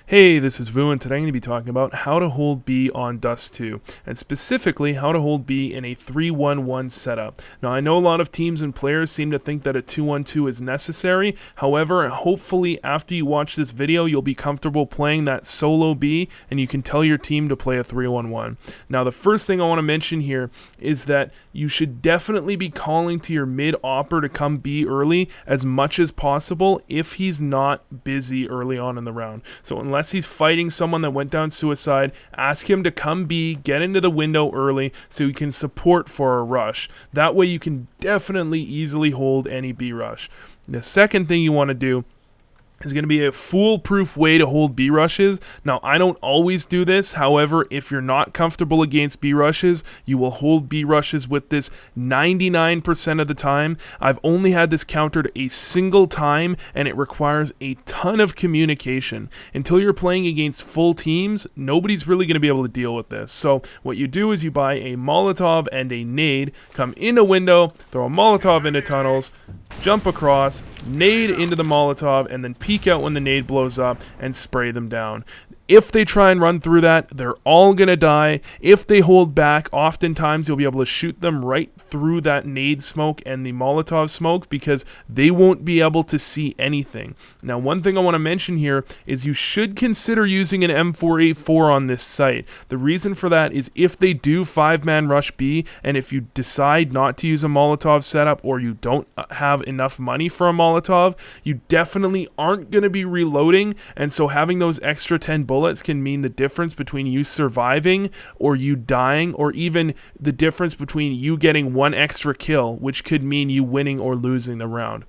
Hey, this is Vu, and today I'm going to be talking about how to hold B on Dust2, and specifically how to hold B in a 3-1-1 setup. Now, I know a lot of teams and players seem to think that a 2-1-2 is necessary. However, hopefully after you watch this video, you'll be comfortable playing that solo B, and you can tell your team to play a 3-1-1. Now, the first thing I want to mention here is that you should definitely be calling to your mid-opper to come B early as much as possible if he's not busy early on in the round. So unless he's fighting someone that went down suicide, ask him to come B, get into the window early so he can support for a rush. That way you can definitely easily hold any B rush. The second thing you want to do is going to be a foolproof way to hold B rushes. Now, I don't always do this. However, if you're not comfortable against B rushes, you will hold B rushes with this 99% of the time. I've only had this countered a single time, and it requires a ton of communication. Until you're playing against full teams, nobody's really going to be able to deal with this. So what you do is you buy a Molotov and a nade, come in a window, throw a Molotov into tunnels, jump across, nade into the Molotov, and then peek out when the nade blows up and spray them down. If they try and run through that, they're all going to die. If they hold back, oftentimes you'll be able to shoot them right through that nade smoke and the Molotov smoke because they won't be able to see anything. Now, one thing I want to mention here is you should consider using an M4A4 on this site. The reason for that is if they do 5-man rush B, and if you decide not to use a Molotov setup or you don't have enough money for a Molotov, you definitely aren't going to be reloading, and so having those extra 10 bullets can mean the difference between you surviving or you dying, or even the difference between you getting one extra kill, which could mean you winning or losing the round.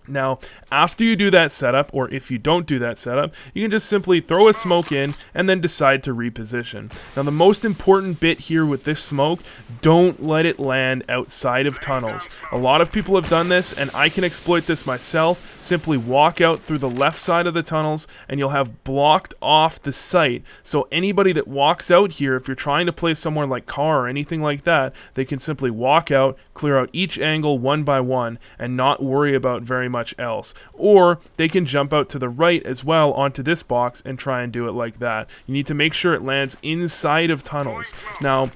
Now, after you do that setup, or if you don't do that setup, you can just simply throw a smoke in and then decide to reposition. Now, the most important bit here with this smoke, don't let it land outside of tunnels. A lot of people have done this, and I can exploit this myself. Simply walk out through the left side of the tunnels, and you'll have blocked off the site. So anybody that walks out here, if you're trying to play somewhere like car or anything like that, they can simply walk out, clear out each angle one by one, and not worry about very much else. Or they can jump out to the right as well onto this box and try and do it like that. You need to make sure it lands inside of tunnels. Now,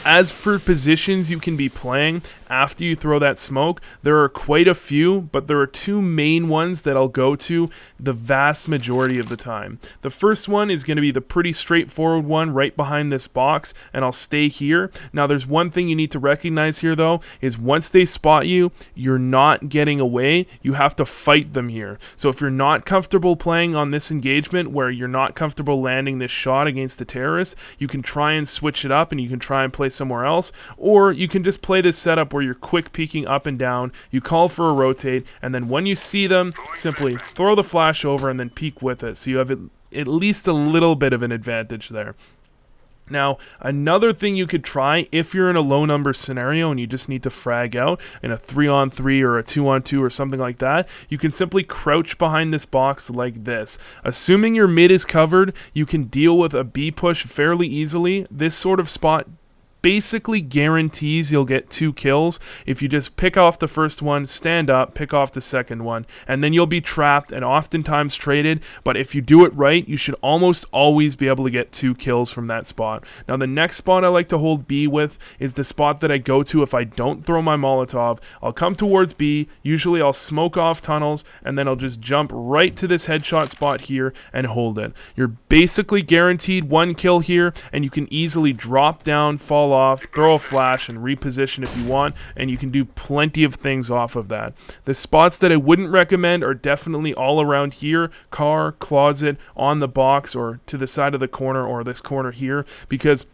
as for positions you can be playing after you throw that smoke, there are quite a few, but there are two main ones that I'll go to the vast majority of the time. The first one is going to be the pretty straightforward one right behind this box, and I'll stay here. Now, there's one thing you need to recognize here, though, is once they spot you, you're not getting away. You have to fight them here. So if you're not comfortable playing on this engagement where you're not comfortable landing this shot against the terrorist, you can try and switch it up and you can try and play somewhere else, or you can just play this setup where you're quick peeking up and down, you call for a rotate, and then when you see them, simply throw the flash over and then peek with it, so you have at least a little bit of an advantage there. Now, another thing you could try if you're in a low number scenario and you just need to frag out in a 3-on-3 or a 2-on-2 or something like that, you can simply crouch behind this box like this. Assuming your mid is covered, you can deal with a B push fairly easily. This sort of spot basically guarantees you'll get 2 kills if you just pick off the first one, stand up, pick off the second one, and then you'll be trapped and oftentimes traded. But if you do it right, you should almost always be able to get 2 kills from that spot. Now, the next spot I like to hold B with is the spot that I go to if I don't throw my Molotov. I'll come towards B, usually I'll smoke off tunnels, and then I'll just jump right to this headshot spot here and hold it. You're basically guaranteed 1 kill here, and you can easily drop down, fall off, throw a flash, and reposition if you want, and you can do plenty of things off of that. The spots that I wouldn't recommend are definitely all around here, car, closet, on the box, or to the side of the corner, or this corner here, because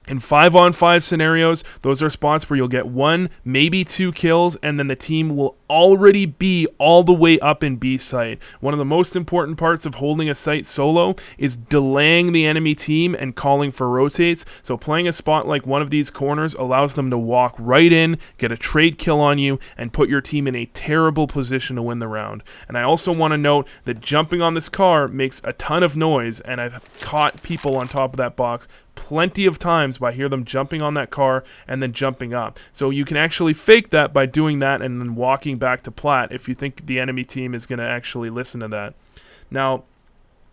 in 5-on-5 scenarios, those are spots where you'll get 1, maybe 2 kills, and then the team will already be all the way up in B site. One of the most important parts of holding a site solo is delaying the enemy team and calling for rotates. So playing a spot like one of these corners allows them to walk right in, get a trade kill on you, and put your team in a terrible position to win the round. And I also want to note that jumping on this car makes a ton of noise, and I've caught people on top of that box plenty of times by hear them jumping on that car and then jumping up. So you can actually fake that by doing that and then walking back to plat if you think the enemy team is going to actually listen to that. Now,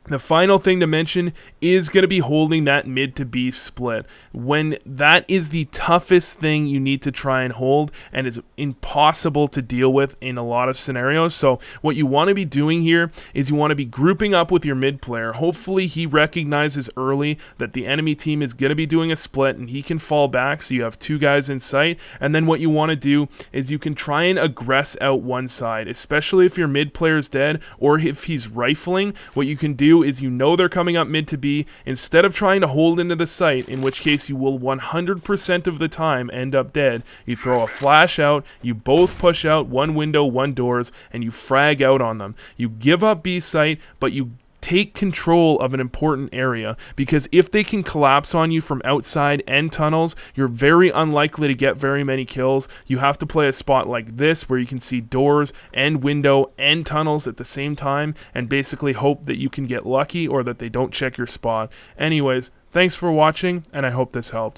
The final thing to mention is going to be holding that mid to B split. When that is the toughest thing you need to try and hold, and is impossible to deal with in a lot of scenarios. So what you want to be doing here is you want to be grouping up with your mid player. Hopefully he recognizes early that the enemy team is going to be doing a split and he can fall back so you have two guys in sight. And then what you want to do is you can try and aggress out one side, especially if your mid player is dead or if he's rifling. What you can do is they're coming up mid to B. Instead of trying to hold into the site, in which case you will 100% of the time end up dead, you throw a flash out, you both push out, one window, one doors, and you frag out on them. You give up B site, but you take control of an important area, because if they can collapse on you from outside and tunnels, you're very unlikely to get very many kills. You have to play a spot like this where you can see doors and window and tunnels at the same time and basically hope that you can get lucky or that they don't check your spot. Anyways, thanks for watching, and I hope this helped.